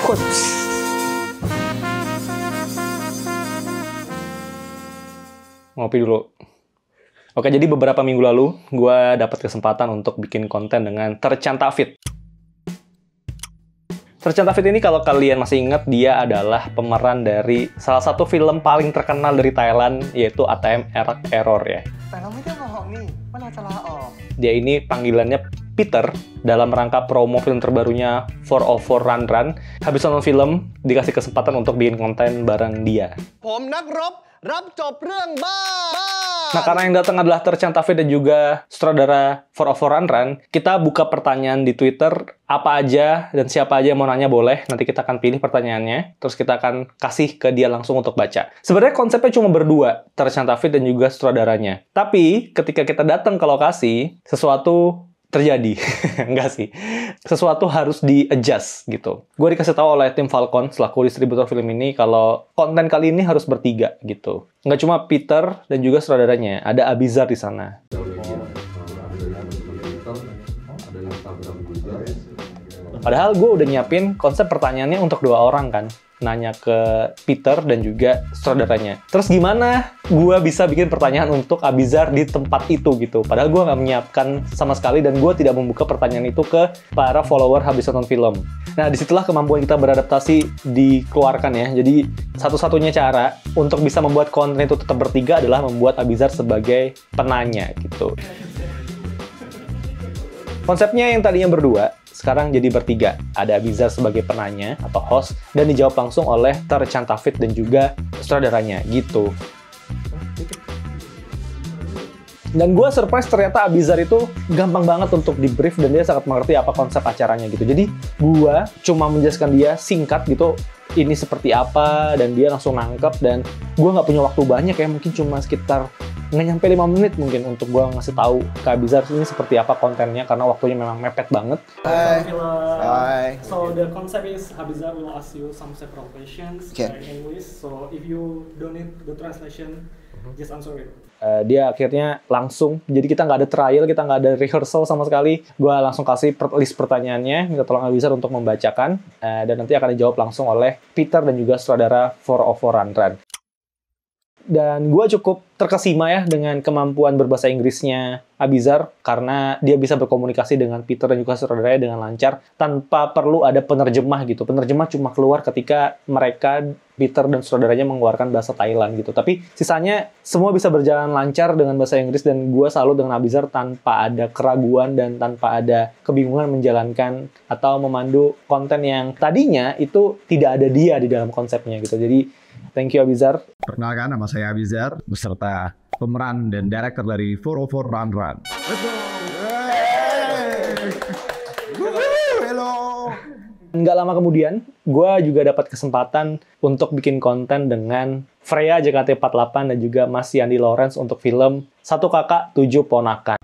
Quotes. Ngopi dulu. Oke, jadi beberapa minggu lalu gue dapat kesempatan untuk bikin konten dengan Tercanta Fit. Tercanta Fit ini kalau kalian masih ingat, dia adalah pemeran dari salah satu film paling terkenal dari Thailand, yaitu ATM Error ya. Dia ini panggilannya Peter dalam rangka promo film terbarunya 404 Run Run. Habis nonton film, dikasih kesempatan untuk bikin konten bareng dia. Nah, karena yang datang adalah Tercanta Fit dan juga sutradara 404 Run Run, kita buka pertanyaan di Twitter, apa aja dan siapa aja yang mau nanya boleh. Nanti kita akan pilih pertanyaannya, terus kita akan kasih ke dia langsung untuk baca. Sebenarnya konsepnya cuma berdua, Tercanta Fit dan juga sutradaranya. Tapi, ketika kita datang ke lokasi, sesuatu terjadi. Enggak sih. Sesuatu harus di-adjust gitu. Gue dikasih tahu oleh tim Falcon selaku distributor film ini kalau konten kali ini harus bertiga gitu. Nggak cuma Peter dan juga sutradaranya, ada Abizar di sana. Padahal gue udah nyiapin konsep pertanyaannya untuk 2 orang kan. Nanya ke Peter dan juga sutradaranya. Terus gimana gue bisa bikin pertanyaan untuk Abizar di tempat itu gitu. Padahal gue nggak menyiapkan sama sekali dan gue tidak membuka pertanyaan itu ke para follower habis nonton film. Nah, disitulah kemampuan kita beradaptasi dikeluarkan ya. Jadi, satu-satunya cara untuk bisa membuat konten itu tetap bertiga adalah membuat Abizar sebagai penanya gitu. Konsepnya yang tadinya berdua, sekarang jadi bertiga. Ada Abizar sebagai penanya atau host, dan dijawab langsung oleh Tercanta Fit dan juga sutradaranya, gitu. Dan gue surprise ternyata Abizar itu gampang banget untuk di brief dan dia sangat mengerti apa konsep acaranya gitu. Jadi gue cuma menjelaskan dia singkat gitu, ini seperti apa, dan dia langsung nangkep. Dan gue nggak punya waktu banyak ya, mungkin cuma sekitar nggak nyampe 5 menit mungkin untuk gue ngasih tahu ke Abizar ini seperti apa kontennya karena waktunya memang mepet banget. Hi. So the concept is Abizar will ask you some several questions in English. So if you don't need the translation, just answer it. Dia akhirnya langsung, jadi kita nggak ada trial, kita nggak ada rehearsal sama sekali. Gue langsung kasih list pertanyaannya, minta tolong Abizar untuk membacakan, dan nanti akan dijawab langsung oleh Peter dan juga sutradara 404 Run Run. Dan gue cukup terkesima ya dengan kemampuan berbahasa Inggrisnya Abizar karena dia bisa berkomunikasi dengan Peter dan juga sutradaranya dengan lancar tanpa perlu ada penerjemah gitu. Penerjemah cuma keluar ketika mereka, Peter dan sutradaranya mengeluarkan bahasa Thailand gitu. Tapi sisanya semua bisa berjalan lancar dengan bahasa Inggris dan gue salut dengan Abizar tanpa ada keraguan dan tanpa ada kebingungan menjalankan atau memandu konten yang tadinya itu tidak ada dia di dalam konsepnya gitu. Jadi thank you Abizar. Perkenalkan, nama saya Abizar, beserta pemeran dan director dari 404 Run Run. Hello. Nggak lama kemudian, gue juga dapat kesempatan untuk bikin konten dengan Freya JKT48 dan juga Mas Yandi Lawrence untuk film Satu Kakak Tujuh Ponakan.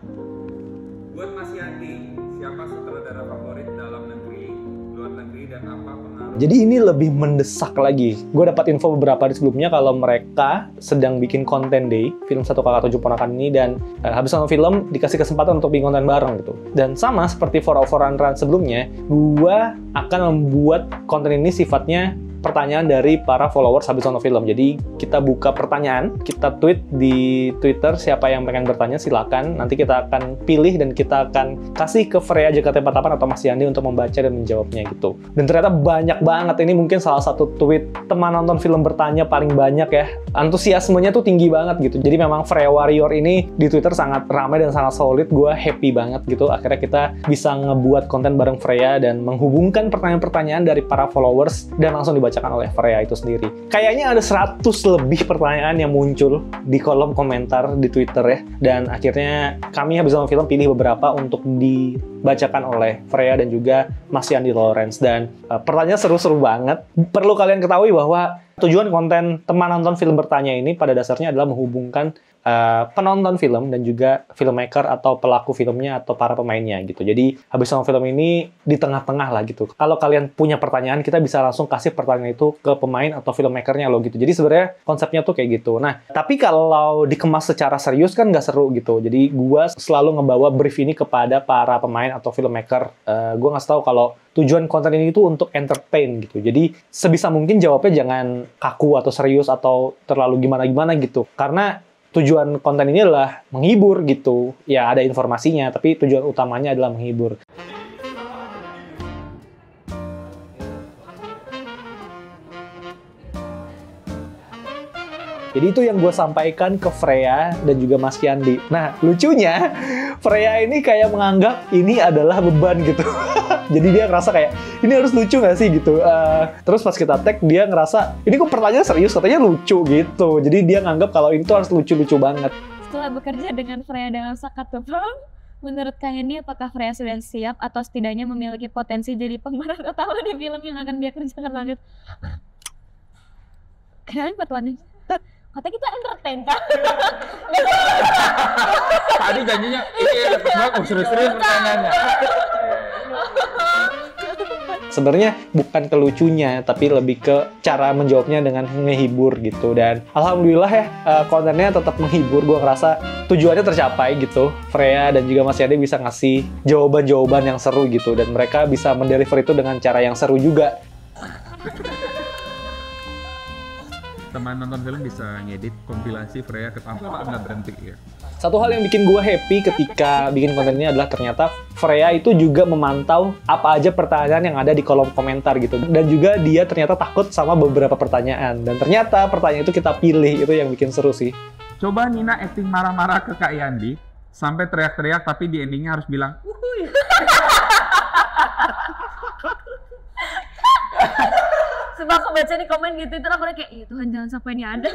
Buat Mas Yandi, siapa sutradara favorit dalam negeri, luar negeri, dan apa pengaruh? Jadi ini lebih mendesak lagi. Gue dapat info beberapa hari sebelumnya kalau mereka sedang bikin konten day film Satu Kakak Tujuh Ponakan ini dan habis nonton film dikasih kesempatan untuk bikin konten bareng gitu. Dan sama seperti 404 Run Run sebelumnya, gue akan membuat konten ini sifatnya pertanyaan dari para followers habis nonton film. Jadi kita buka pertanyaan, kita tweet di Twitter siapa yang pengen bertanya silakan. Nanti kita akan pilih dan kita akan kasih ke Freya JKT48 atau Mas Yandi untuk membaca dan menjawabnya gitu. Dan ternyata banyak banget, ini mungkin salah satu tweet teman nonton film bertanya paling banyak ya. Antusiasmenya tuh tinggi banget gitu. Jadi memang Freya Warrior ini di Twitter sangat ramai dan sangat solid. Gue happy banget gitu. Akhirnya kita bisa ngebuat konten bareng Freya dan menghubungkan pertanyaan-pertanyaan dari para followers dan langsung dibacakan oleh Freya itu sendiri. Kayaknya ada 100 lebih pertanyaan yang muncul di kolom komentar di Twitter ya. Dan akhirnya kami habis nonton film pilih beberapa untuk dibacakan oleh Freya dan juga Mas Yandi Lawrence. Dan pertanyaan seru-seru banget. Perlu kalian ketahui bahwa tujuan konten teman nonton film bertanya ini pada dasarnya adalah menghubungkan penonton film dan juga filmmaker atau pelaku filmnya atau para pemainnya gitu. Jadi habis nonton film ini di tengah-tengah lah gitu. Kalau kalian punya pertanyaan, kita bisa langsung kasih pertanyaan itu ke pemain atau filmmakernya loh gitu. Jadi sebenarnya konsepnya tuh kayak gitu. Nah, tapi kalau dikemas secara serius kan nggak seru gitu. Jadi gua selalu ngebawa brief ini kepada para pemain atau filmmaker. Gua ngasih tahu kalau tujuan konten ini tuh untuk entertain gitu. Jadi sebisa mungkin jawabnya jangan kaku atau serius atau terlalu gimana-gimana gitu. Karena tujuan konten ini adalah menghibur gitu. Ya ada informasinya, tapi tujuan utamanya adalah menghibur. Jadi itu yang gue sampaikan ke Freya dan juga Mas Yandi. Nah, lucunya Freya ini kayak menganggap ini adalah beban gitu. Jadi dia ngerasa kayak, ini harus lucu nggak sih gitu. Terus pas kita tag, dia ngerasa, ini kok pertanyaan serius, katanya lucu gitu. Jadi dia nganggap kalau ini tuh harus lucu-lucu banget. Setelah bekerja dengan Freya dalam Sakatupang, menurut Kak Hendy, apakah Freya sudah siap atau setidaknya memiliki potensi jadi pemeran utama di film yang akan dia kerjakan lanjut? Kenapa pertanyaannya? Kata kita entertain, Kak. Tadi janjinya serius-serius pertanyaannya. Sebenarnya bukan ke lucunya, tapi lebih ke cara menjawabnya dengan menghibur gitu. Dan alhamdulillah ya, kontennya tetap menghibur. Gue ngerasa tujuannya tercapai gitu. Freya dan juga Mas Yade bisa ngasih jawaban-jawaban yang seru gitu. Dan mereka bisa mendeliver itu dengan cara yang seru juga. Teman nonton film bisa ngedit kompilasi Freya ketampar nggak berhenti ya. Satu hal yang bikin gue happy ketika bikin konten ini adalah ternyata Freya itu juga memantau apa aja pertanyaan yang ada di kolom komentar gitu. Dan juga dia ternyata takut sama beberapa pertanyaan. Dan ternyata pertanyaan itu kita pilih, itu yang bikin seru sih. Coba Nina acting marah-marah ke Kak Yandi, sampai teriak-teriak tapi di endingnya harus bilang, "Uhuy." Sebab aku baca di komen gitu, itu aku kayak, iya Tuhan jangan sampai ini ada.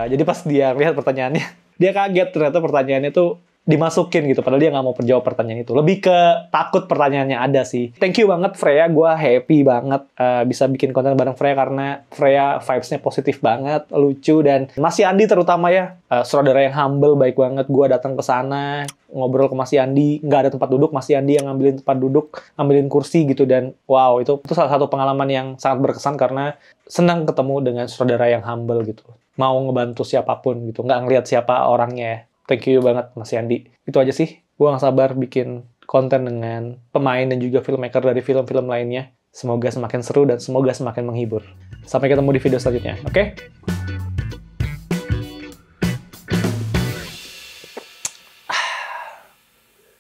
Jadi pas dia lihat pertanyaannya, dia kaget ternyata pertanyaannya tuh dimasukin gitu, padahal dia nggak mau menjawab pertanyaan itu. Lebih ke takut pertanyaannya ada sih. Thank you banget Freya, gue happy banget bisa bikin konten bareng Freya karena Freya vibes-nya positif banget, lucu, dan Mas Yandi terutama ya, saudara yang humble, baik banget. Gue datang ke sana, ngobrol ke Mas Yandi, nggak ada tempat duduk, Mas Yandi yang ngambilin tempat duduk, ngambilin kursi gitu, dan wow, itu salah satu pengalaman yang sangat berkesan karena senang ketemu dengan saudara yang humble gitu. Mau ngebantu siapapun gitu, nggak ngelihat siapa orangnya ya. Thank you banget Mas Yandi. Itu aja sih. Gue gak sabar bikin konten dengan pemain dan juga filmmaker dari film-film lainnya. Semoga semakin seru dan semoga semakin menghibur. Sampai ketemu di video selanjutnya. Oke?